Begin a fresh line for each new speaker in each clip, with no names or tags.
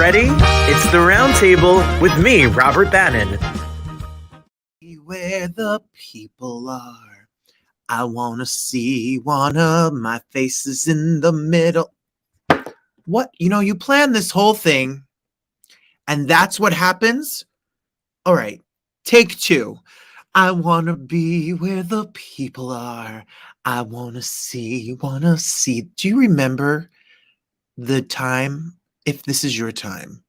ready? It's the Roundtable with me, Robert Bannon.
Where the people are, I want to see one of my faces in the middle. What? You plan this whole thing, and that's what happens? All right, take two. I want to be where the people are. I want to see. Do you remember the time, if this is your time,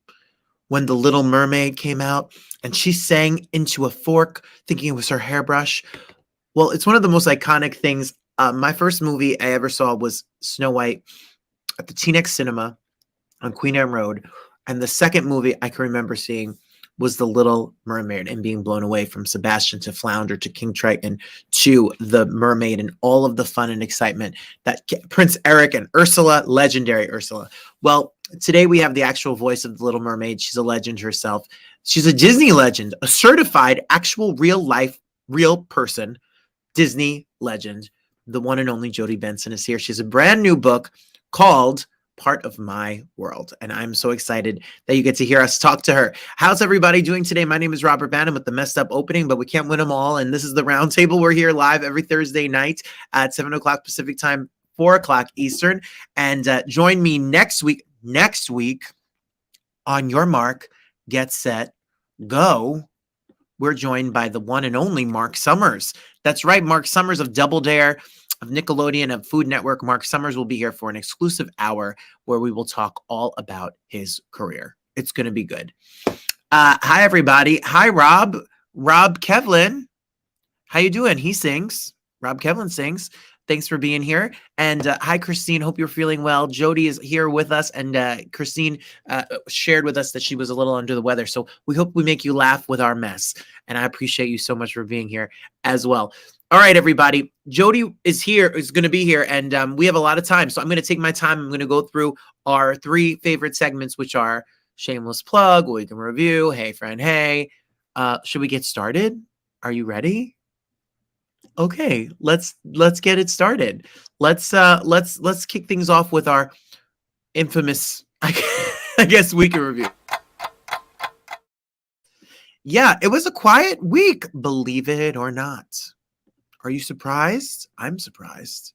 when the Little Mermaid came out and she sang into a fork thinking it was her hairbrush? Well, it's one of the most iconic things. My first movie I ever saw was Snow White at the Teaneck Cinema on Queen Anne Road. And the second movie I can remember seeing was The Little Mermaid and being blown away from Sebastian to Flounder to King Triton to the Mermaid and all of the fun and excitement that Prince Eric and Ursula, legendary Ursula. Well, today we have the actual voice of the Little Mermaid. She's a legend herself. She's a Disney legend, a certified, actual, real life, real person, Disney legend. The one and only Jodi Benson is here. She has a brand new book called Part of My World, and I'm so excited that you get to hear us talk to her. How's everybody doing today? My name is Robert Bannon with the messed up opening, but we can't win them all, and this is the Roundtable. We're here live every Thursday night at 7 o'clock Pacific time, 4 o'clock Eastern, and join me next week on Your Mark, Get Set, Go. We're joined by the one and only Mark Summers. That's right, Mark Summers of Double Dare, of Nickelodeon, of Food Network. Mark Summers will be here for an exclusive hour where we will talk all about his career. It's going to be good. Hi, everybody. Hi, Rob. Rob Kevlin. How you doing? He sings. Rob Kevlin sings. Thanks for being here. And hi, Christine. Hope you're feeling well. Jodi is here with us. And Christine shared with us that she was a little under the weather. So we hope we make you laugh with our mess. And I appreciate you so much for being here as well. All right, everybody. Jodi is going to be here, and we have a lot of time. So I'm going to take my time. I'm going to go through our three favorite segments, which are Shameless Plug, We Can Review, Hey Friend, Hey. Should we get started? Are you ready? Okay, let's get it started. Let's kick things off with our infamous, I guess, We Can Review. Yeah, it was a quiet week, believe it or not. Are you surprised? I'm surprised.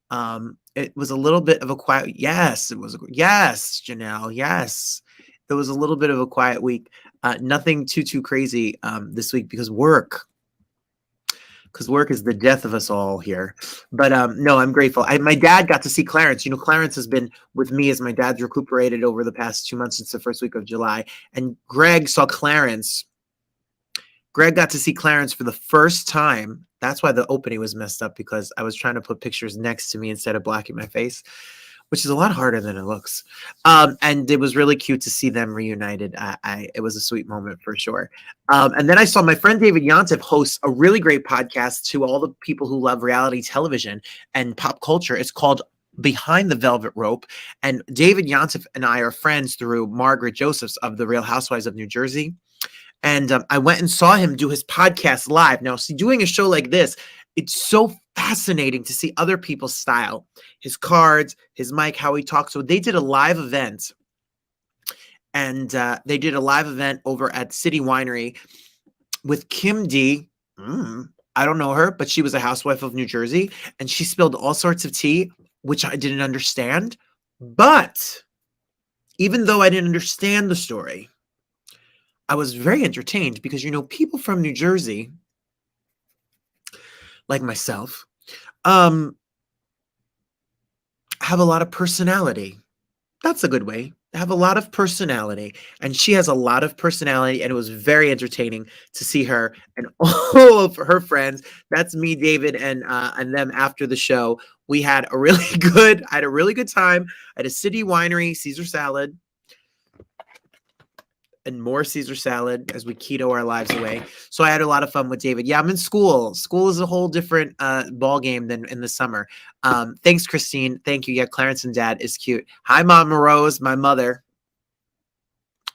It was a little bit of a quiet. Yes, it was. Yes, Janelle. Yes, it was a little bit of a quiet week. Nothing too crazy this week because work is the death of us all here. But no, I'm grateful. My dad got to see Clarence. Clarence has been with me as my dad's recuperated over the past 2 months since the first week of July. And Greg saw Clarence. Greg got to see Clarence for the first time. That's why the opening was messed up, because I was trying to put pictures next to me instead of blocking my face, which is a lot harder than it looks. And it was really cute to see them reunited. It was a sweet moment for sure. And then I saw my friend David Yontef host a really great podcast to all the people who love reality television and pop culture. It's called Behind the Velvet Rope. And David Yontef and I are friends through Margaret Josephs of The Real Housewives of New Jersey. And I went and saw him do his podcast live. Now, see, doing a show like this, it's so fascinating to see other people's style, his cards, his mic, how he talks. So they did a live event, and they did a live event over at City Winery with Kim D. I don't know her, but she was a housewife of New Jersey, and she spilled all sorts of tea, which I didn't understand. But even though I didn't understand the story, I was very entertained because, people from New Jersey, like myself, have a lot of personality. That's a good way. Have a lot of personality. And she has a lot of personality, and it was very entertaining to see her and all of her friends. That's me, David, and them after the show. We had a really good time at a City Winery, Caesar salad. And more Caesar salad as we keto our lives away. So I had a lot of fun with David. Yeah, I'm in school. School is a whole different ball game than in the summer. Thanks, Christine. Thank you. Yeah, Clarence and Dad is cute. Hi, Mama Rose, my mother.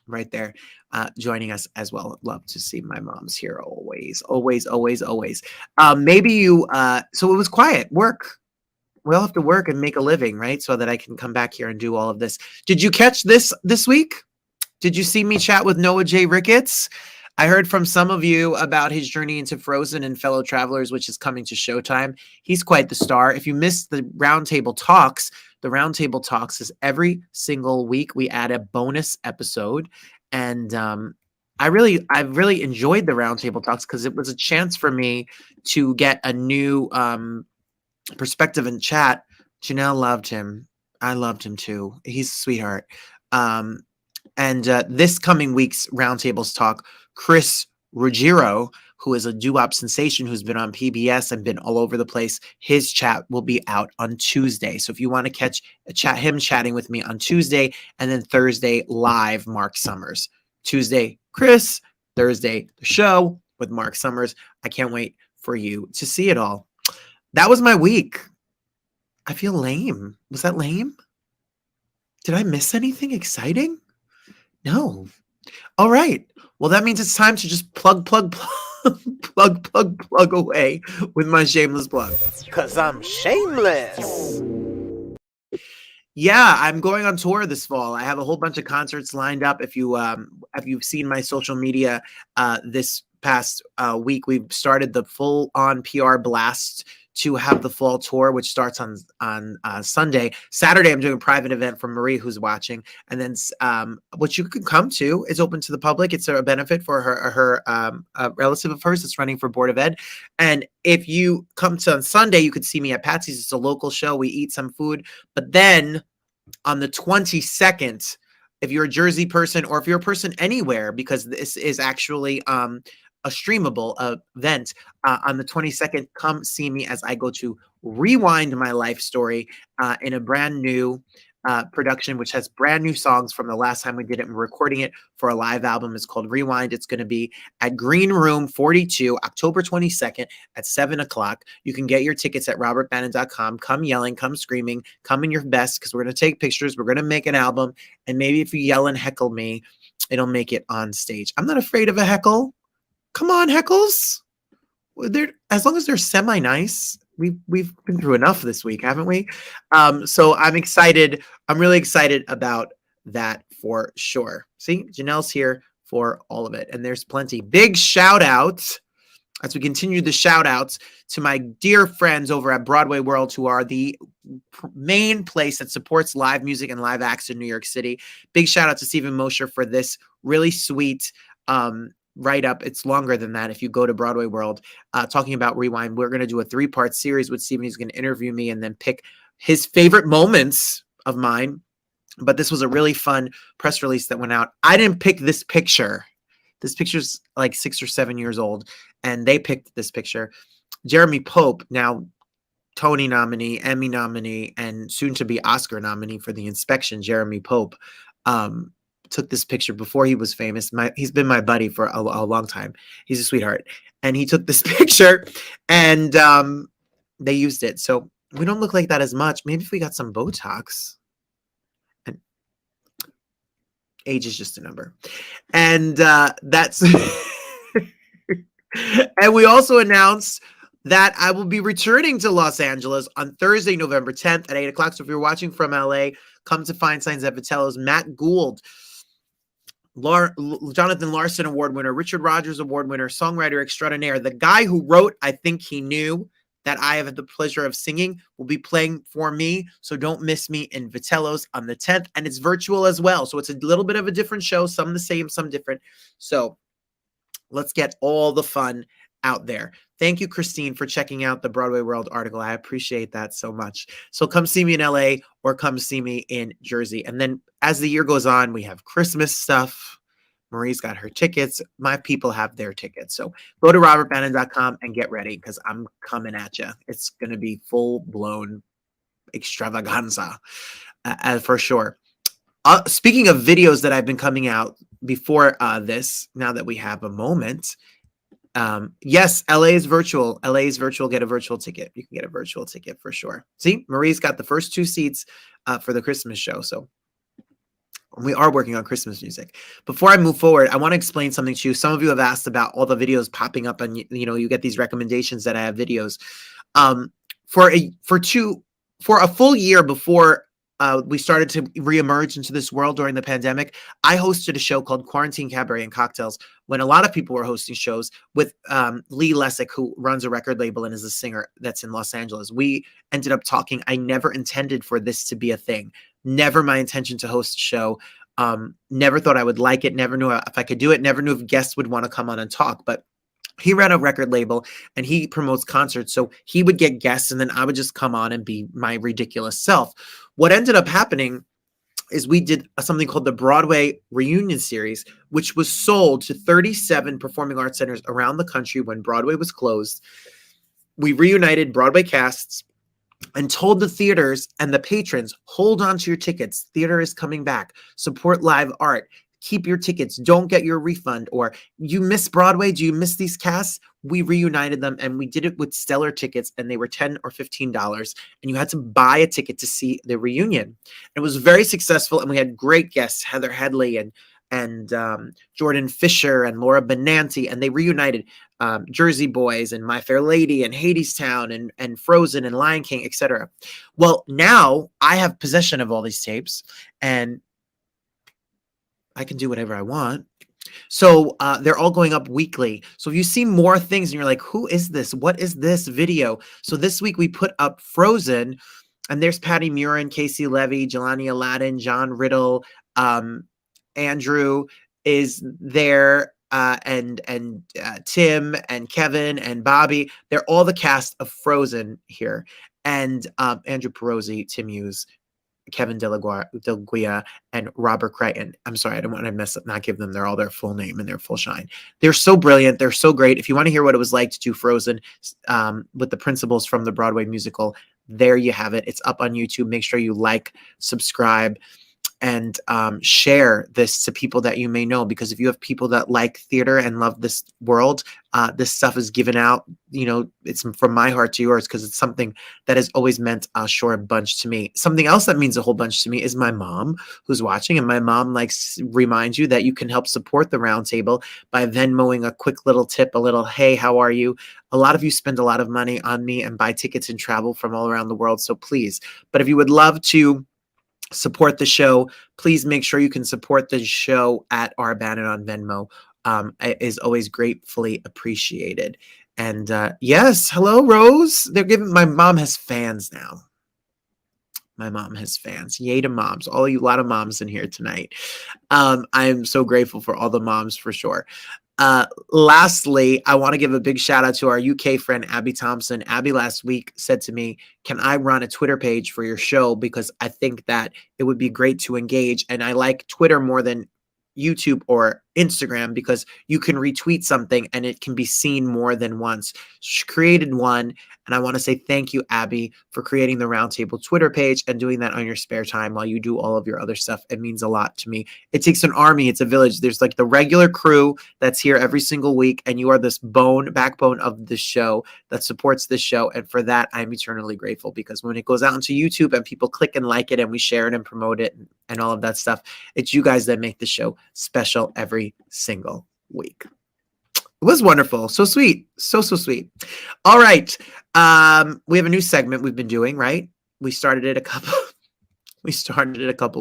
Right there, joining us as well. Love to see my mom's here always. Maybe you, so it was quiet. Work. We all have to work and make a living, right? So that I can come back here and do all of this. Did you catch this week? Did you see me chat with Noah J. Ricketts? I heard from some of you about his journey into Frozen and Fellow Travelers, which is coming to Showtime. He's quite the star. If you missed the Roundtable Talks is every single week we add a bonus episode. And I really enjoyed the Roundtable Talks because it was a chance for me to get a new perspective in chat. Janelle loved him. I loved him too. He's a sweetheart. And this coming week's Roundtables Talk, Chris Ruggiero, who is a doo-wop sensation who's been on PBS and been all over the place, his chat will be out on Tuesday. So if you want to catch him chatting with me on Tuesday, and then Thursday live, Mark Summers. Tuesday, Chris. Thursday, the show with Mark Summers. I can't wait for you to see it all. That was my week. I feel lame. Was that lame? Did I miss anything exciting? No. All right. Well, that means it's time to just plug away with my shameless plug.
Cause I'm shameless.
Yeah, I'm going on tour this fall. I have a whole bunch of concerts lined up. If you've seen my social media this past week, we've started the full-on PR blast to have the fall tour, which starts on Sunday. Saturday, I'm doing a private event for Marie, who's watching, and then which you can come to. It's open to the public. It's a benefit for her a relative of hers that's running for Board of Ed. And if you come to on Sunday, you could see me at Patsy's. It's a local show. We eat some food, but then on the 22nd, if you're a Jersey person or if you're a person anywhere, because this is actually a streamable event on the 22nd, come see me as I go to rewind my life story in a brand new production, which has brand new songs from the last time we did it. I'm recording it for a live album. It's called Rewind. It's going to be at Green Room 42, October 22nd at 7 o'clock. You can get your tickets at robertbannon.com. Come yelling, come screaming, come in your best, because we're going to take pictures. We're going to make an album. And maybe if you yell and heckle me, it'll make it on stage. I'm not afraid of a heckle. Come on, heckles. As long as they're semi-nice. We've been through enough this week, haven't we? So I'm excited. I'm really excited about that for sure. See, Janelle's here for all of it. And there's plenty. Big shout outs as we continue the shout outs to my dear friends over at Broadway World, who are the main place that supports live music and live acts in New York City. Big shout out to Stephen Mosher for this really sweet write-up. It's longer than that. If you go to Broadway World, talking about Rewind, we're going to do a 3-part series with Stephen. He's going to interview me and then pick his favorite moments of mine. But this was a really fun press release that went out. I didn't pick this picture. This picture's like 6 or 7 years old, and they picked this picture. Jeremy Pope, now Tony nominee, Emmy nominee, and soon to be Oscar nominee for The Inspection, Jeremy Pope, took this picture before he was famous. He's been my buddy for a long time. He's a sweetheart. And he took this picture and they used it. So we don't look like that as much. Maybe if we got some Botox. And age is just a number. And that's... And we also announced that I will be returning to Los Angeles on Thursday, November 10th at 8 o'clock. So if you're watching from LA, come to Fine Signs at Vitello's. Matt Gould, Jonathan Larson Award winner, Richard Rogers Award winner, songwriter extraordinaire, the guy who wrote I Think He Knew, that I have had the pleasure of singing, will be playing for me. So don't miss me in Vitello's on the 10th. And it's virtual as well. So it's a little bit of a different show, some the same, some different. So let's get all the fun out there. Thank you, Christine, for checking out the Broadway World article. I appreciate that so much. So come see me in LA or come see me in Jersey. And then as the year goes on, we have Christmas stuff. Marie's got her tickets. My people have their tickets. So go to robertbannon.com and get ready, because I'm coming at you. It's going to be full-blown extravaganza for sure. Speaking of videos that I've been coming out before this, now that we have a moment, yes, LA is virtual. LA is virtual. Get a virtual ticket. You can get a virtual ticket for sure. See, Marie's got the first 2 seats for the Christmas show. So we are working on Christmas music. Before I move forward, I want to explain something to you. Some of you have asked about all the videos popping up, and you get these recommendations that I have videos. For a full year before we started to reemerge into this world during the pandemic, I hosted a show called Quarantine Cabaret and Cocktails when a lot of people were hosting shows with Lee Lessick, who runs a record label and is a singer that's in Los Angeles. We ended up talking. I never intended for this to be a thing. Never my intention to host a show. Never thought I would like it. Never knew if I could do it. Never knew if guests would want to come on and talk. But he ran a record label and he promotes concerts. So he would get guests and then I would just come on and be my ridiculous self. What ended up happening is we did something called the Broadway Reunion Series, which was sold to 37 performing arts centers around the country when Broadway was closed. We reunited Broadway casts and told the theaters and the patrons, hold on to your tickets. Theater is coming back. Support live art. Keep your tickets. Don't get your refund. Or you miss Broadway. Do you miss these casts? We reunited them and we did it with stellar tickets and they were $10 or $15 and you had to buy a ticket to see the reunion. It was very successful and we had great guests, Heather Headley and Jordan Fisher and Laura Benanti, and they reunited Jersey Boys and My Fair Lady and Hadestown and Frozen and Lion King, etc. Well, now I have possession of all these tapes and I can do whatever I want. So they're all going up weekly. So if you see more things and you're like, who is this? What is this video? So this week we put up Frozen and there's Patty Murin, Casey Levy, Jelani Aladdin, John Riddle, Andrew is there, and Tim and Kevin and Bobby. They're all the cast of Frozen here. And Andrew Perosi, Tim Hughes, Kevin Delguia, and Robert Crichton. I'm sorry, I don't want to mess up, not give them all their full name and their full shine. They're so brilliant. They're so great. If you want to hear what it was like to do Frozen with the principals from the Broadway musical, there you have it. It's up on YouTube. Make sure you like, subscribe, and share this to people that you may know, because if you have people that like theater and love this world, this stuff is given out, you know, it's from my heart to yours, because it's something that has always meant a bunch to me. Something else that means a whole bunch to me is my mom who's watching, and my mom likes to remind you that you can help support the Roundtable by Venmoing a quick little tip, a little, hey, how are you? A lot of you spend a lot of money on me and buy tickets and travel from all around the world, so please. But if you would love to support the show, please make sure you can support the show at R Bannon on Venmo. Is always gratefully appreciated. And yes, hello, Rose. They're giving, my mom has fans now. My mom has fans. Yay to moms. All you, a lot of moms in here tonight. I'm so grateful for all the moms for sure. Lastly, I want to give a big shout out to our UK friend, Abby Thompson. Abby last week said to me, can I run a Twitter page for your show? Because I think that it would be great to engage. And I like Twitter more than YouTube or Instagram because you can retweet something and it can be seen more than once. She created one. And I want to say thank you, Abby, for creating the Roundtable Twitter page and doing that on your spare time while you do all of your other stuff. It means a lot to me. It takes an army. It's a village. There's like the regular crew that's here every single week. And you are this backbone of the show that supports this show. And for that, I'm eternally grateful, because when it goes out into YouTube and people click and like it and we share it and promote it and all of that stuff, it's you guys that make the show special every single week. It was wonderful. So sweet. So sweet. All right. We have a new segment we've been doing, right? We started it a couple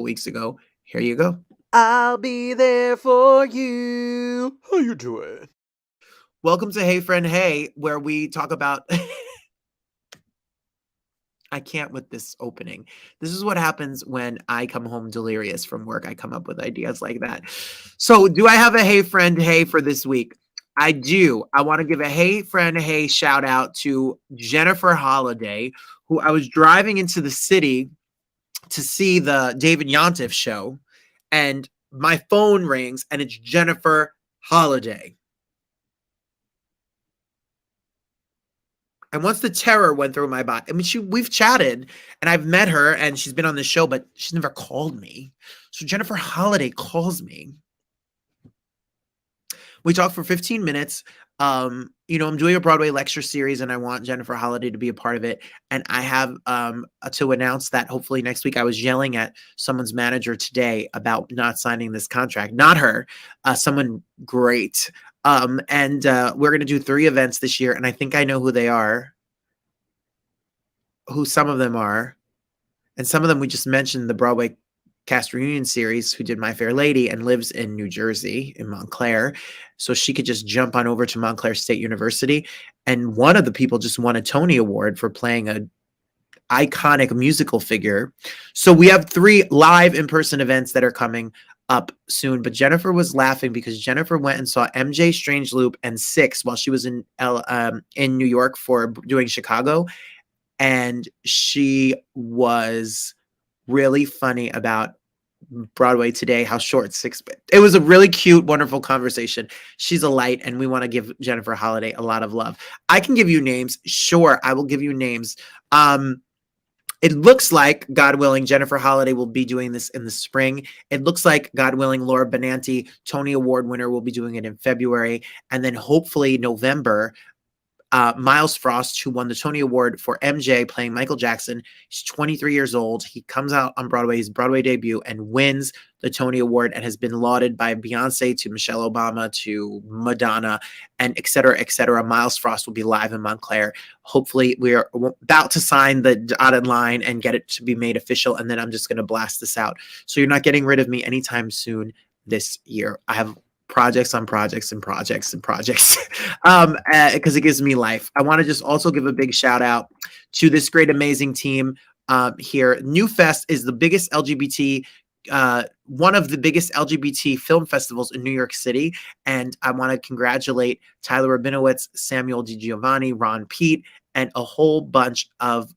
weeks ago. Here you go. I'll be there for you. How you doing? Welcome to Hey Friend Hey, where we talk about I can't with this opening. This is what happens when I come home delirious from work. I come up with ideas like that. So do I have a Hey Friend Hey for this week? I do. I want to give a Hey Friend Hey shout out to Jennifer Holliday, who I was driving into the city to see the David Yontef show, and my phone rings and it's Jennifer Holliday. And once the terror went through my body, I mean, we've chatted and I've met her and she's been on the show, but she's never called me. So Jennifer Holliday calls me. We talked for 15 minutes. I'm doing a Broadway lecture series and I want Jennifer Holliday to be a part of it. And I have to announce that hopefully next week. I was yelling at someone's manager today about not signing this contract. Not her, someone great. We're going to do 3 events this year. And I think I know who they are, who some of them are. And some of them we just mentioned, the Broadway cast reunion series, who did My Fair Lady and lives in New Jersey, in Montclair. So she could just jump on over to Montclair State University. And one of the people just won a Tony Award for playing a iconic musical figure. So we have 3 live in-person events that are coming up soon. But Jennifer was laughing because Jennifer went and saw MJ Strangeloop and Six while she was in New York for doing Chicago. And she was really funny about Broadway today, how short Six. It was a really cute, wonderful conversation. She's a light, and we want to give Jennifer Holliday a lot of love. I can give you names. Sure, I will give you names. It looks like, God willing, Jennifer Holliday will be doing this in the spring. It looks like, God willing, Laura Benanti, Tony Award winner, will be doing it in February. And then hopefully November, Miles Frost, who won the Tony Award for MJ playing Michael Jackson. He's 23 years old. He comes out on Broadway, his Broadway debut, and wins the Tony Award and has been lauded by Beyonce to Michelle Obama to Madonna and et cetera, et cetera. Miles Frost will be live in Montclair. Hopefully we are about to sign the dotted line and get it to be made official. And then I'm just going to blast this out. So you're not getting rid of me anytime soon this year. I have projects on projects and projects and projects because it gives me life. I want to just also give a big shout out to this great, amazing team here. New Fest is the biggest LGBT, one of the biggest LGBT film festivals in New York City. And I want to congratulate Tyler Rabinowitz, Samuel DiGiovanni, Ron Pete, and a whole bunch of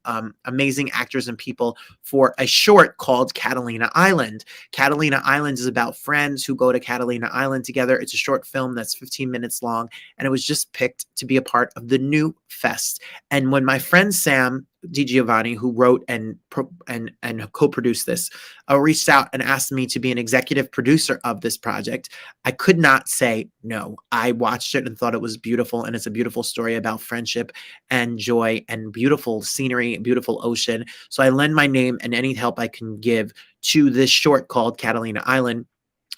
amazing actors and people for a short called Catalina Island. Catalina Island is about friends who go to Catalina Island together. It's a short film that's 15 minutes long, and it was just picked to be a part of the New Fest. And when my friend Sam DiGiovanni, who wrote and co-produced this, reached out and asked me to be an executive producer of this project, I could not say no. I watched it and thought it was beautiful, and it's a beautiful story about friendship and joy and beautiful scenery, beautiful ocean. So I lend my name and any help I can give to this short called Catalina Island,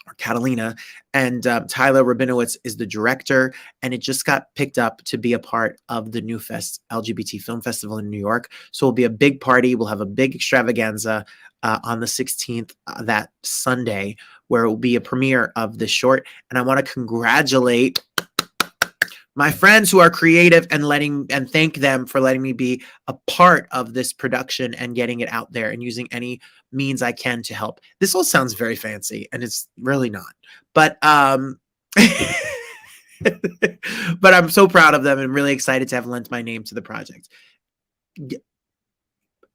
or Catalina, and Tyler Rabinowitz is the director, and it just got picked up to be a part of the New Fest LGBT Film Festival in New York. So it'll be a big party. We'll have a big extravaganza on the 16th, that Sunday, where it will be a premiere of this short. And I want to congratulate my friends who are creative and thank them for letting me be a part of this production and getting it out there and using any means I can to help. This all sounds very fancy, and it's really not. But but I'm so proud of them and really excited to have lent my name to the project.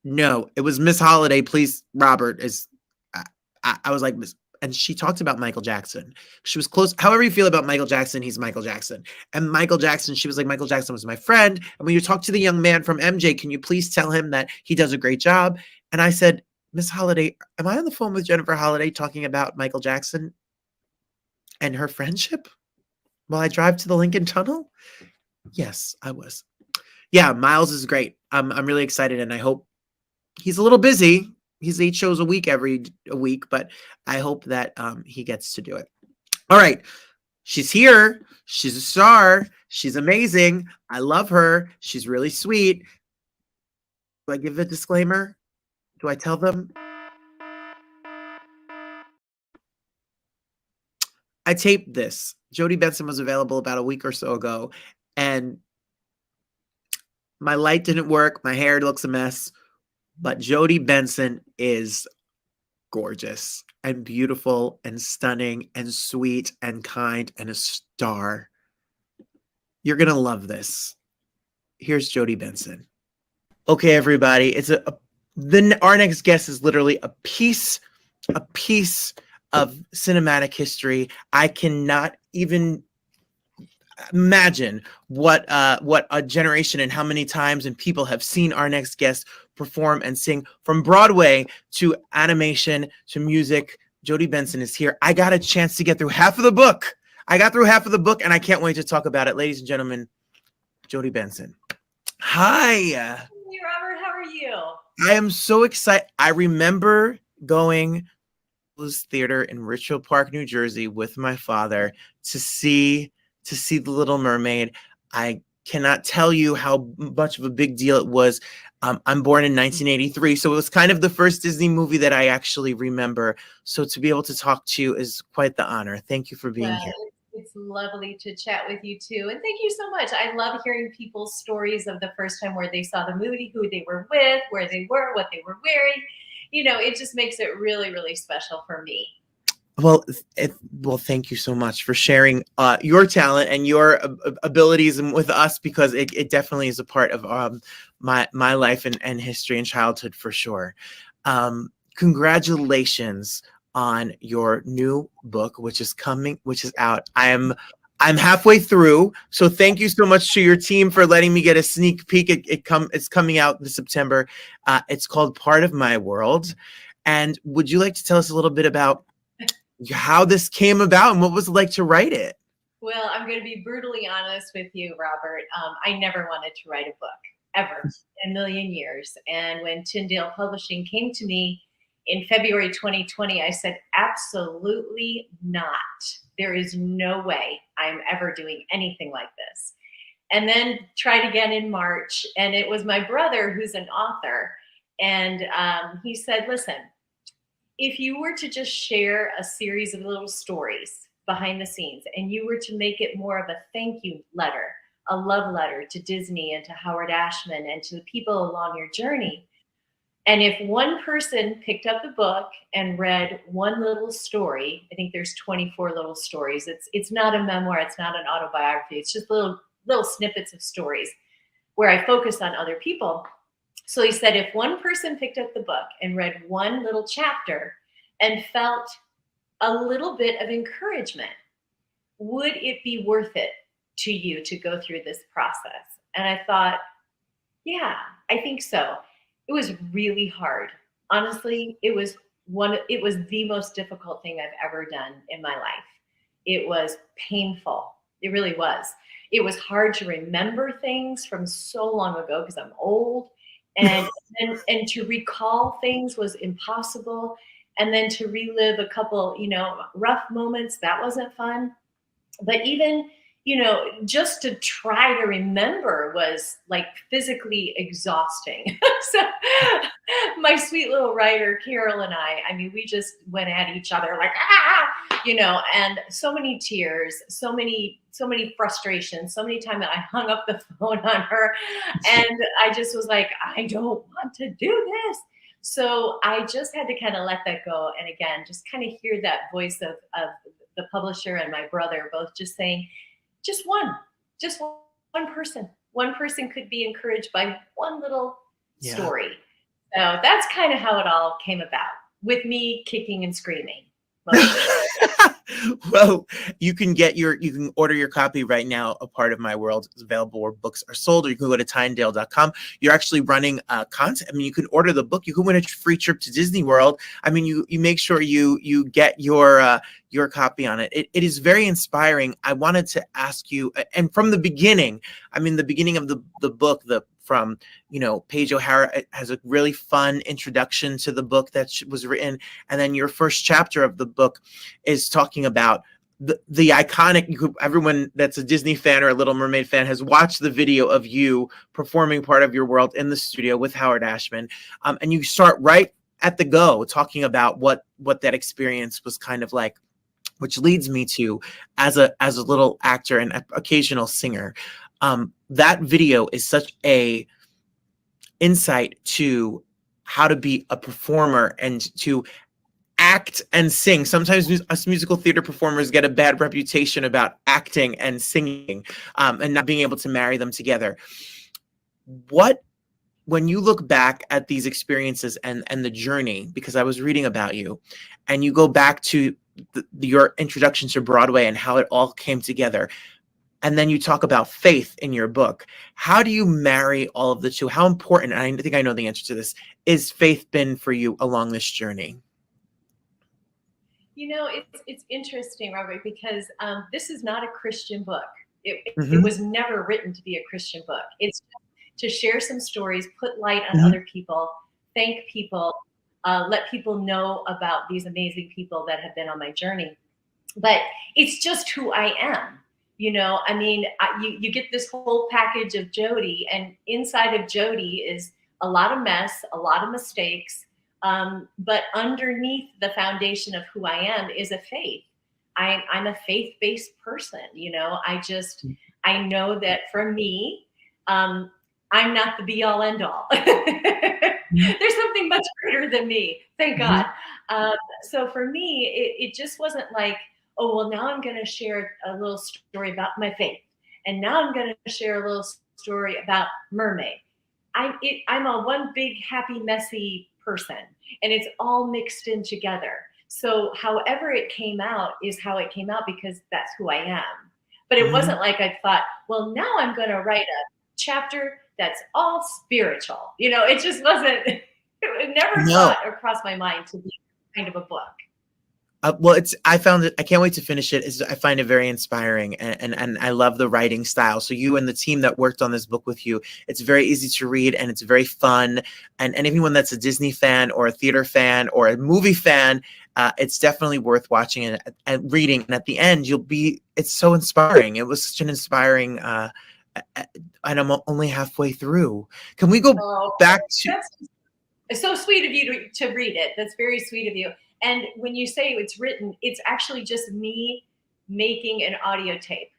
No, it was Miss Holiday. Please, Robert is. I was like, Miss. And she talked about Michael Jackson. She was close. However you feel about Michael Jackson, he's Michael Jackson. And Michael Jackson, she was like, Michael Jackson was my friend. And when you talk to the young man from MJ, can you please tell him that he does a great job? And I said, Miss Holiday, am I on the phone with Jennifer Holiday talking about Michael Jackson and her friendship while I drive to the Lincoln Tunnel? Yes, I was. Yeah, Miles is great. I'm really excited, and I hope he's a little busy. He's 8 shows a week every week, but I hope that he gets to do it. All right. She's here. She's a star. She's amazing. I love her. She's really sweet. Do I give a disclaimer? Do I tell them? I taped this. Jodi Benson was available about a week or so ago, and my light didn't work. My hair looks a mess. But Jodi Benson is gorgeous and beautiful and stunning and sweet and kind and a star. You're going to love this. Here's Jodi Benson. Okay, everybody. It's our next guest is literally a piece of cinematic history. I cannot even imagine what a generation and how many times and people have seen our next guest perform and sing, from Broadway to animation to music. Jodi Benson is here. I got a chance to get through half of the book. I got through half of the book, and I can't wait to talk about it. Ladies and gentlemen, Jodi Benson. Hi.
Hey, Robert, how are you?
I am so excited. I remember going to this theater in Richfield Park, New Jersey with my father to see The Little Mermaid. I cannot tell you how much of a big deal it was. I'm born in 1983, so it was kind of the first Disney movie that I actually remember. So to be able to talk to you is quite the honor. Thank you for being here.
It's lovely to chat with you too. And thank you so much. I love hearing people's stories of the first time where they saw the movie, who they were with, where they were, what they were wearing. You know, it just makes it really, really special for me.
Well, thank you so much for sharing your talent and your abilities with us, because it definitely is a part of my life and history and childhood for sure. Congratulations on your new book, which is out. I'm halfway through, so thank you so much to your team for letting me get a sneak peek. It's coming out this September. It's called Part of My World. And would you like to tell us a little bit about how this came about and what was it like to write it?
Well, I'm going to be brutally honest with you, Robert. I never wanted to write a book, ever, in a million years. And when Tyndale Publishing came to me in February 2020, I said, absolutely not. There is no way I'm ever doing anything like this. And then tried again in March. And it was my brother, who's an author. And he said, listen, if you were to just share a series of little stories behind the scenes and you were to make it more of a thank you letter, a love letter to Disney and to Howard Ashman and to the people along your journey, and if one person picked up the book and read one little story, I think there's 24 little stories. It's not a memoir, it's not an autobiography, it's just little snippets of stories where I focus on other people. So he said, if one person picked up the book and read one little chapter and felt a little bit of encouragement, would it be worth it to you to go through this process? And I thought, yeah, I think so. It was really hard. Honestly, it was the most difficult thing I've ever done in my life. It was painful. It really was. It was hard to remember things from so long ago because I'm old. And to recall things was impossible. And then to relive a couple, rough moments, that wasn't fun. But even, just to try to remember was like physically exhausting. So my sweet little writer, Carol, and I mean, we just went at each other like, and so many tears, so many frustrations, so many times that I hung up the phone on her and I just was like, I don't want to do this. So I just had to kind of let that go. And again, just kind of hear that voice of the publisher and my brother, both just saying, just one person. One person could be encouraged by one little story. So that's kind of how it all came about, with me kicking and screaming.
Well, you can order your copy right now. A Part of My World is available where books are sold, or you can go to Tyndale.com. You're actually running content. I mean, you can order the book. You can win a free trip to Disney World. I mean, you make sure you get your copy on it. It is very inspiring. I wanted to ask you, and from the beginning, I mean, the beginning of the book, from Paige O'Hara has a really fun introduction to the book that was written, and then your first chapter of the book is talking about the iconic. Everyone that's a Disney fan or a Little Mermaid fan has watched the video of you performing Part of Your World in the studio with Howard Ashman, and you start right at the go talking about what that experience was kind of like, which leads me to, as a little actor and occasional singer, that video is such a insight to how to be a performer and to act and sing. Sometimes us musical theater performers get a bad reputation about acting and singing, and not being able to marry them together. When you look back at these experiences and the journey, because I was reading about you, and you go back to your introduction to Broadway and how it all came together, and then you talk about faith in your book, how do you marry all of the two? How important, and I think I know the answer to this, is faith been for you along this journey?
It's interesting, Robert, because this is not a Christian book. It
Mm-hmm.
was never written to be a Christian book. It's to share some stories, put light on
Mm-hmm.
other people, thank people, let people know about these amazing people that have been on my journey. But it's just who I am. You know, I mean, you get this whole package of Jodi, and inside of Jodi is a lot of mess, a lot of mistakes. But underneath the foundation of who I am is a faith. I'm a faith-based person. You know, I know that for me, I'm not the be all end all. There's something much greater than me. Thank God. So for me, it just wasn't like, oh, well, now I'm going to share a little story about my faith. And now I'm going to share a little story about Mermaid. I'm a one big, happy, messy person, and it's all mixed in together. So however it came out is how it came out, because that's who I am. But it wasn't like I thought, well, now I'm going to write a chapter that's all spiritual. You know, it just wasn't, it never thought or crossed my mind to be kind of a book.
Well, I found it, I can't wait to finish it. I find it very inspiring, and I love the writing style. So you and the team that worked on this book with you, it's very easy to read and it's very fun. And anyone that's a Disney fan or a theater fan or a movie fan, it's definitely worth watching and reading. And at the end, it's so inspiring. It was such an inspiring, and I'm only halfway through. Can we go back to?
It's so sweet of you to read it. That's very sweet of you. And when you say it's written, it's actually just me making an audio tape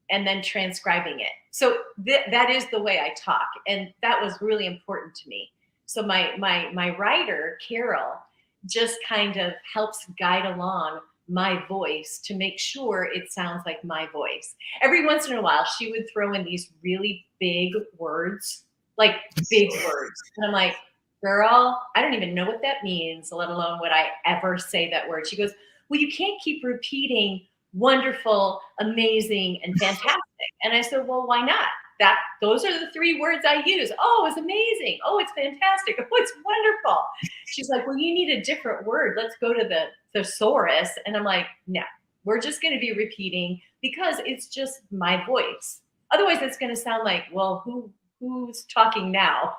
and then transcribing it. So that is the way I talk. And that was really important to me. So my writer, Carol, just kind of helps guide along my voice to make sure it sounds like my voice. Every once in a while, she would throw in these really big words, like big words. And I'm like, girl, I don't even know what that means, let alone would I ever say that word. She goes, well, you can't keep repeating wonderful, amazing, and fantastic. And I said, well, why not? Those are the three words I use. Oh, it's amazing. Oh, it's fantastic. Oh, it's wonderful. She's like, well, you need a different word. Let's go to the thesaurus. And I'm like, no, we're just going to be repeating because it's just my voice. Otherwise, it's going to sound like, well, who's talking now?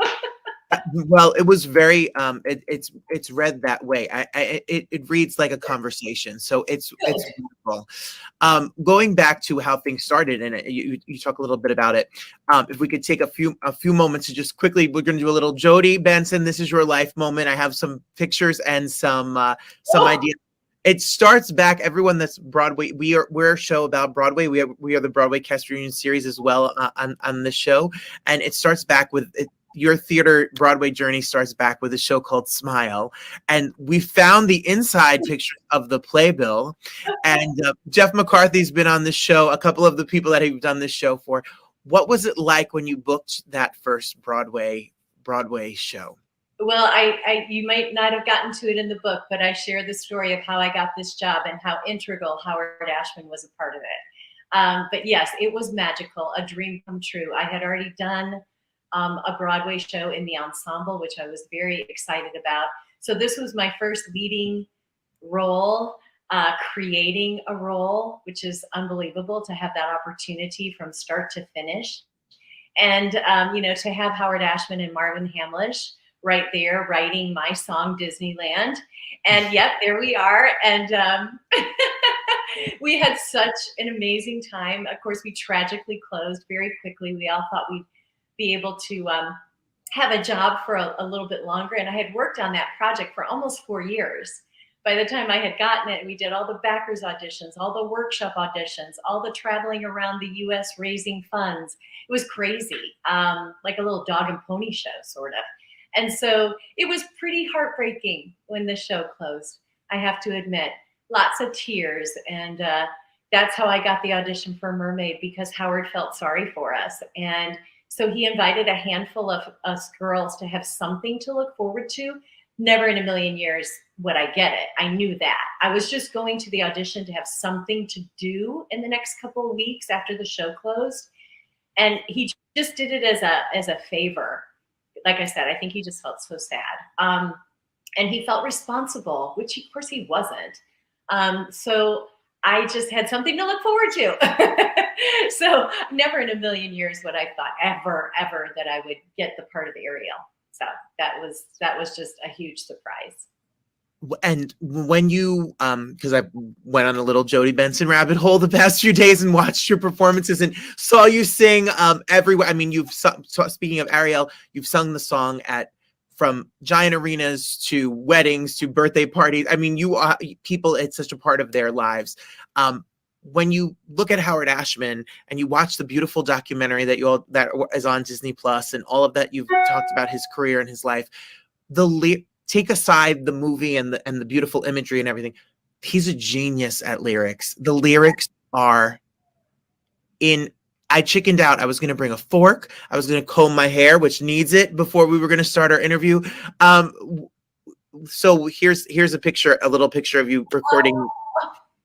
Well, it was very it's read that way. It reads like a conversation, so it's wonderful. Going back to how things started, and you talk a little bit about it. If we could take a few moments to just quickly, we're going to do a little Jodi Benson, this is your life moment. I have some pictures and some ideas. It starts back. Everyone that's Broadway, we're a show about Broadway. We are the Broadway Cast Reunion series as well on the show, and it starts back with it. Your theater Broadway journey starts back with a show called Smile. And we found the inside picture of the playbill. And Jeff McCarthy's been on this show, a couple of the people that he's done this show for. What was it like when you booked that first Broadway show?
Well, you might not have gotten to it in the book, but I share the story of how I got this job and how integral Howard Ashman was a part of it. But yes, it was magical, a dream come true. I had already done a Broadway show in the ensemble, which I was very excited about. So this was my first leading role, creating a role, which is unbelievable to have that opportunity from start to finish. And, to have Howard Ashman and Marvin Hamlisch right there writing my song, Disneyland. And yep, there we are. And we had such an amazing time. Of course, we tragically closed very quickly. We all thought we'd be able to have a job for a little bit longer. And I had worked on that project for almost 4 years. By the time I had gotten it, we did all the backers auditions, all the workshop auditions, all the traveling around the US raising funds. It was crazy, like a little dog and pony show, sort of. And so it was pretty heartbreaking when the show closed, I have to admit. Lots of tears. And that's how I got the audition for Mermaid, because Howard felt sorry for us. And so he invited a handful of us girls to have something to look forward to. Never in a million years would I get it. I knew that. I was just going to the audition to have something to do in the next couple of weeks after the show closed. And he just did it as a favor. Like I said, I think he just felt so sad. And he felt responsible, which of course he wasn't. So I just had something to look forward to. So never in a million years would I thought ever that I would get the part of Ariel. So that was just a huge surprise.
And when you, because I went on a little Jodi Benson rabbit hole the past few days and watched your performances and saw you sing everywhere. I mean, speaking of Ariel, you've sung the song from giant arenas to weddings to birthday parties. I mean, you are people, it's such a part of their lives. When you look at Howard Ashman and you watch the beautiful documentary that is on Disney Plus and all of that, you've talked about his career and his life, take aside the movie and the beautiful imagery and everything. He's a genius at lyrics. The lyrics are I chickened out. I was going to bring a fork. I was going to comb my hair, which needs it, before we were going to start our interview. So here's a little picture of you recording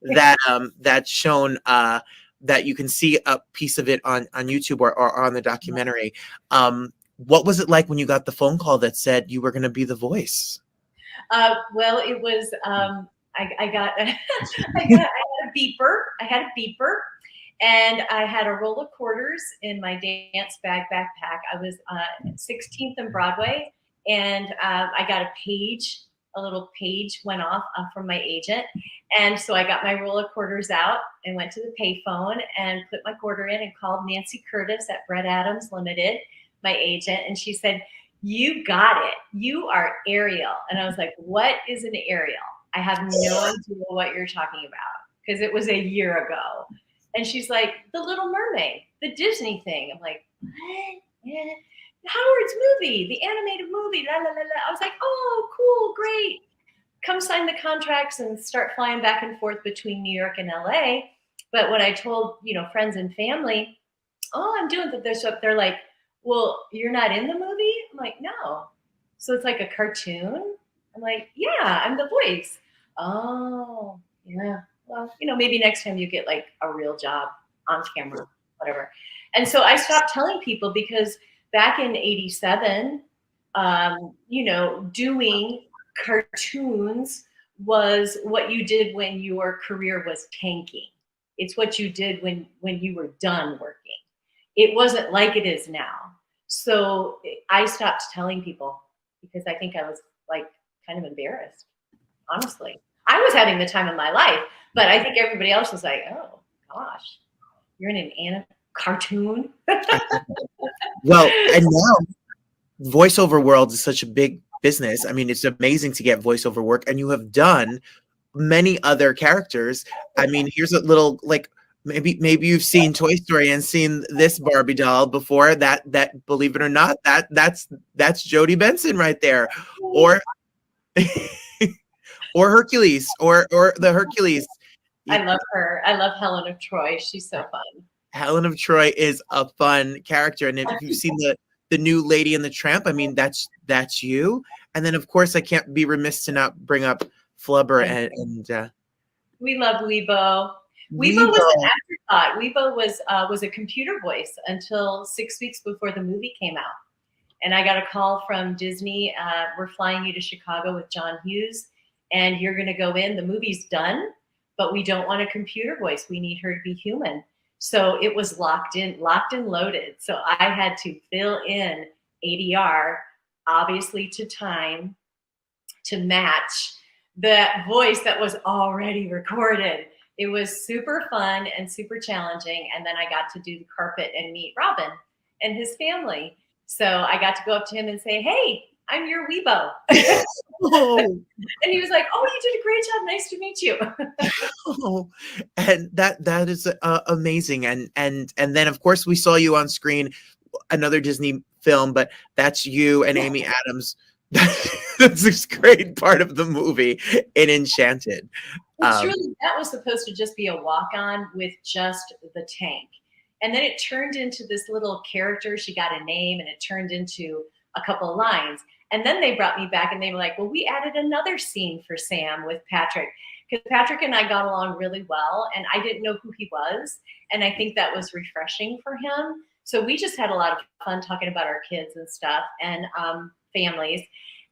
that's shown, that you can see a piece of it on YouTube or on the documentary. What was it like when you got the phone call that said you were going to be the voice?
Well, it was, I got, I had a beeper. And I had a roll of quarters in my dance backpack. I was 16th and Broadway, and I got a little page went off from my agent. And so I got my roll of quarters out and went to the payphone and put my quarter in and called Nancy Curtis at Brett Adams Limited, my agent. And she said, "You got it. You are Ariel." And I was like, "What is an Ariel? I have no idea what you're talking about," because it was a year ago. And she's like, "The Little Mermaid, the Disney thing." I'm like, "What? Yeah. Howard's movie, the animated movie, la, la, la, la." I was like, "Oh, cool, great. Come sign the contracts and start flying back and forth between New York and LA." But when I told, friends and family, "Oh, I'm doing this," they're like, "Well, you're not in the movie?" I'm like, "No." "So it's like a cartoon?" I'm like, "Yeah, I'm the voice." "Oh, yeah. Well, maybe next time you get like a real job on camera, whatever." And so I stopped telling people, because back in '87, doing cartoons was what you did when your career was tanking. It's what you did when you were done working. It wasn't like it is now. So I stopped telling people because I think I was like kind of embarrassed, honestly. I was having the time of my life, but I think everybody else was like, "Oh gosh, you're in an cartoon."
Well, and now voiceover world is such a big business. I mean, it's amazing to get voiceover work, and you have done many other characters. I mean, here's a little, like, maybe you've seen Toy Story and seen this Barbie doll before. That believe it or not, that's Jodi Benson right there, or or Hercules, or the Hercules.
I love her. I love Helen of Troy. She's so fun.
Helen of Troy is a fun character, and if you've seen the new Lady and the Tramp, I mean, that's you. And then of course I can't be remiss to not bring up Flubber and
we love Weibo. Weibo was an afterthought. Weibo was a computer voice until 6 weeks before the movie came out. And I got a call from Disney. "We're flying you to Chicago with John Hughes, and you're going to go in. The movie's done, but we don't want a computer voice. We need her to be human." So it was locked and loaded. So I had to fill in ADR, obviously to time, to match that voice that was already recorded. It was super fun and super challenging. And then I got to do the carpet and meet Robin and his family. So I got to go up to him and say, "Hey, I'm your Weibo."
Oh.
And he was like, "Oh, you did a great job. Nice to meet you."
Oh, and that is amazing. And then of course we saw you on screen, another Disney film, but that's you and Amy Adams. That's a great part of the movie in Enchanted.
Truly, that was supposed to just be a walk-on with just the tank. And then it turned into this little character. She got a name, and it turned into a couple of lines. And then they brought me back, and they were like, "Well, we added another scene for Sam with Patrick," because Patrick and I got along really well, and I didn't know who he was. And I think that was refreshing for him. So we just had a lot of fun talking about our kids and stuff, and families.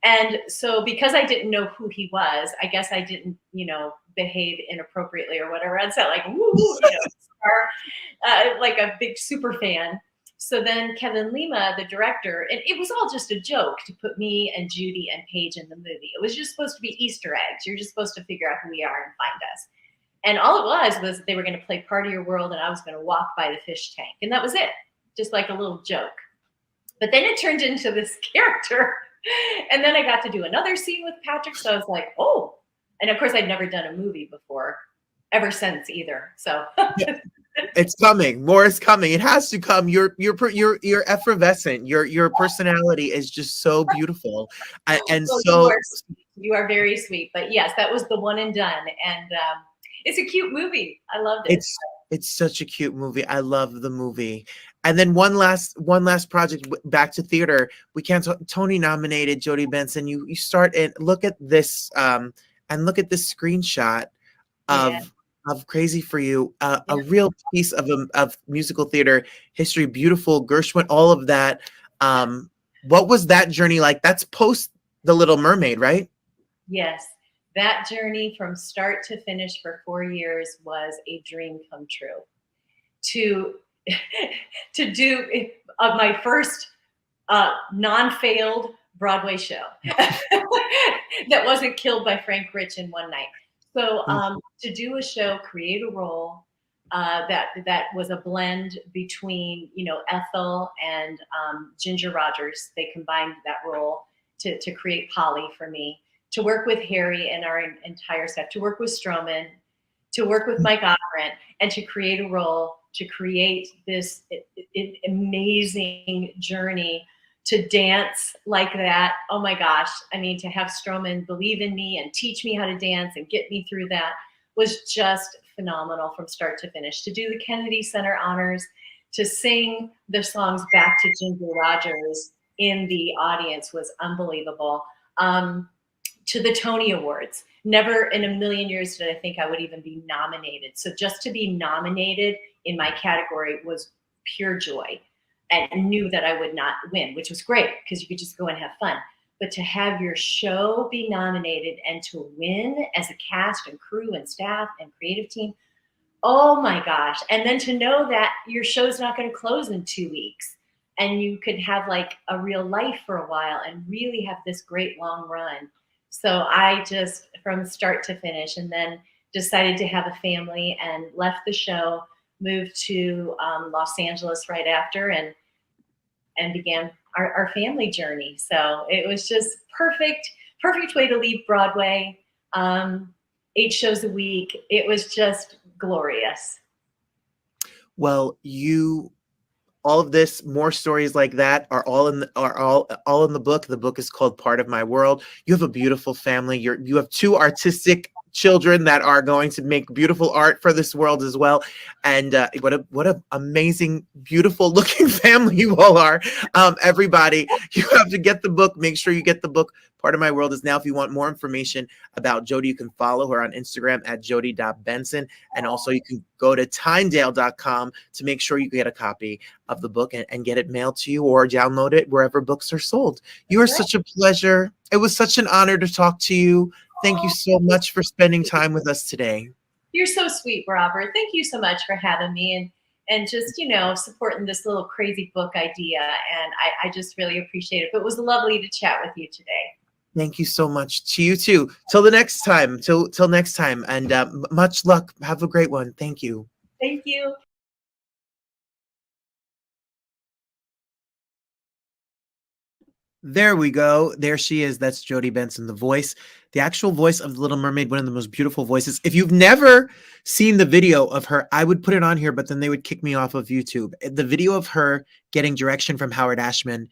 And so because I didn't know who he was, I guess I didn't, behave inappropriately or whatever. I'd say like, "Woo," star, like a big super fan. So then Kevin Lima, the director, and it was all just a joke to put me and Judy and Paige in the movie. It was just supposed to be Easter eggs. You're just supposed to figure out who we are and find us. And all it was they were going to play Part of Your World, and I was going to walk by the fish tank. And that was it, just like a little joke. But then it turned into this character. And then I got to do another scene with Patrick. So I was like, oh. And of course, I'd never done a movie before, ever since either. So
yeah. It's coming. More is coming. It has to come. You're effervescent. Your personality is just so beautiful, and well, so
you are very sweet. But yes, that was the one and done, and it's a cute movie. I loved it.
It's such a cute movie. I love the movie. And then one last project, back to theater. We can't talk, Tony nominated Jodi Benson. You start and look at this and look at this screenshot of Crazy for You, a real piece of musical theater history, beautiful Gershwin, all of that. What was that journey like? That's post The Little Mermaid, right?
Yes. That journey from start to finish for 4 years was a dream come true. To do my first non-failed Broadway show that wasn't killed by Frank Rich in one night. So to do a show, create a role that was a blend between, Ethel and Ginger Rogers. They combined that role to create Polly for me, to work with Harry and our entire staff, to work with Stroman, to work with Mike Operant, and to create a role, to create this amazing journey to dance like that. Oh my gosh. I mean, to have Stroman believe in me and teach me how to dance and get me through that was just phenomenal from start to finish. To do the Kennedy Center honors, to sing the songs back to Ginger Rogers in the audience was unbelievable. To the Tony Awards, never in a million years did I think I would even be nominated. So just to be nominated in my category was pure joy. And knew that I would not win, which was great because you could just go and have fun. But to have your show be nominated and to win as a cast and crew and staff and creative team, oh my gosh. And then to know that your show's not going to close in 2 weeks and you could have like a real life for a while and really have this great long run. So I just, from start to finish, and then decided to have a family and left the show, moved to Los Angeles right after and began our family journey. So it was just perfect way to leave Broadway. 8 shows a week. It was just glorious.
Well, all of this, more stories like that are all in the book. The book is called Part of My World. You have a beautiful family. You have 2 artistic children that are going to make beautiful art for this world as well. And what a amazing, beautiful looking family you all are. Everybody, you have to get the book. Make sure you get the book. Part of My World is now. If you want more information about Jodi, you can follow her on Instagram at jodi.benson. And also you can go to Tyndale.com to make sure you get a copy of the book and get it mailed to you or download it wherever books are sold. You are such a pleasure. It was such an honor to talk to you. Thank you so much for spending time with us today.
You're so sweet, Robert. Thank you so much for having me and just, supporting this little crazy book idea. And I just really appreciate it. But it was lovely to chat with you today.
Thank you so much. To you too. Till next time. And much luck. Have a great one. Thank you.
Thank you.
There we go. There she is. That's Jodi Benson, the voice, the actual voice of the Little Mermaid, one of the most beautiful voices. If you've never seen the video of her, I would put it on here, but then they would kick me off of YouTube. The video of her getting direction from Howard Ashman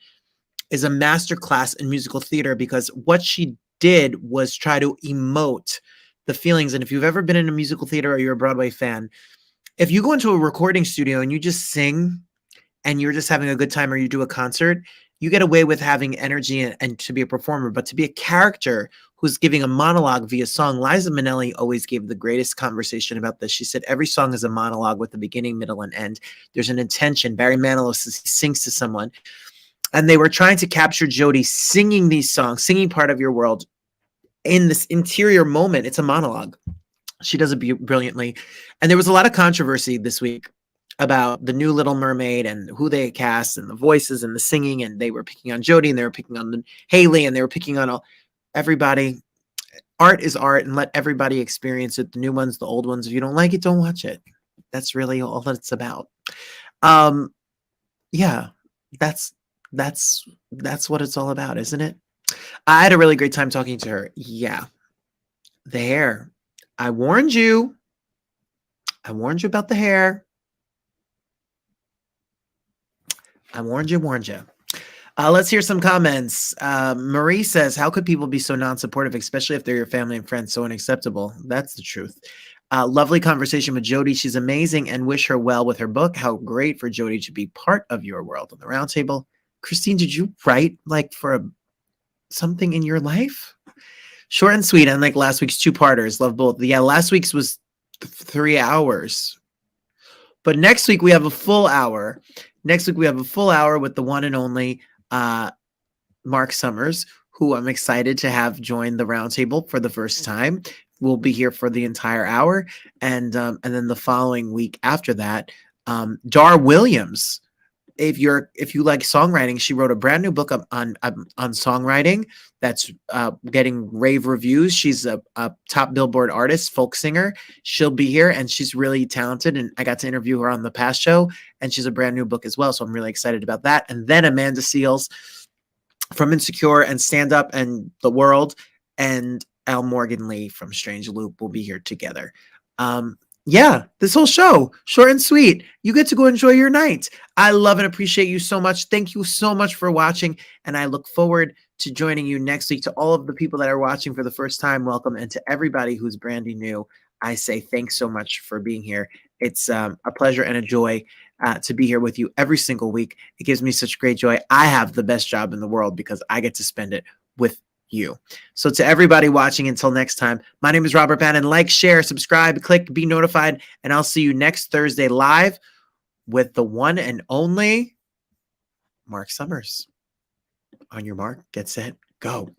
is a masterclass in musical theater because what she did was try to emote the feelings. And if you've ever been in a musical theater or you're a Broadway fan, if you go into a recording studio and you just sing and you're just having a good time or you do a concert, you get away with having energy and to be a performer, but to be a character who's giving a monologue via song. Liza Minnelli always gave the greatest conversation about this. She said, every song is a monologue with a beginning, middle, and end. There's an intention. Barry Manilow sings to someone. And they were trying to capture Jodi singing these songs, singing Part of Your World in this interior moment. It's a monologue. She does it brilliantly. And there was a lot of controversy this week about the new Little Mermaid and who they cast and the voices and the singing, and they were picking on Jodi and they were picking on Haley and they were picking on everybody. Art is art, and let everybody experience it. The new ones, the old ones. If you don't like it, don't watch it. That's really all that it's about. Yeah, that's what it's all about, isn't it? I had a really great time talking to her. Yeah, the hair. I warned you. I warned you about the hair. I warned you. Let's hear some comments. Marie says, how could people be so non-supportive, especially if they're your family and friends? So unacceptable. That's the truth. Lovely conversation with Jodi. She's amazing and wish her well with her book. How great for Jodi to be part of your world on the Roundtable. Christine, did you write like for something in your life? Short and sweet, unlike last week's two-parters. Love both. Yeah, last week's was 3 hours. But next week we have a full hour. Next week we have a full hour with the one and only Mark Summers, who I'm excited to have join the Roundtable for the first time. We'll be here for the entire hour, and then the following week after that, Dar Williams. If you like songwriting, she wrote a brand new book on songwriting that's getting rave reviews. She's a top Billboard artist, folk singer. She'll be here, and she's really talented. And I got to interview her on the past show, and she's a brand new book as well. So I'm really excited about that. And then Amanda Seales from Insecure and Stand Up and The World, and Al Morgan Lee from Strange Loop will be here together. Yeah, this whole show, short and sweet. You get to go enjoy your night. I love and appreciate you so much. Thank you so much for watching, and I look forward to joining you next week. To all of the people that are watching for the first time, welcome, and to everybody who's brand new, I say thanks so much for being here. It's a pleasure and a joy to be here with you every single week. It gives me such great joy. I have the best job in the world because I get to spend it with you. So to everybody watching, until next time, my name is Robert Bannon. Like, share, subscribe, click, be notified, and I'll see you next Thursday live with the one and only Mark Summers. On your mark, get set, go.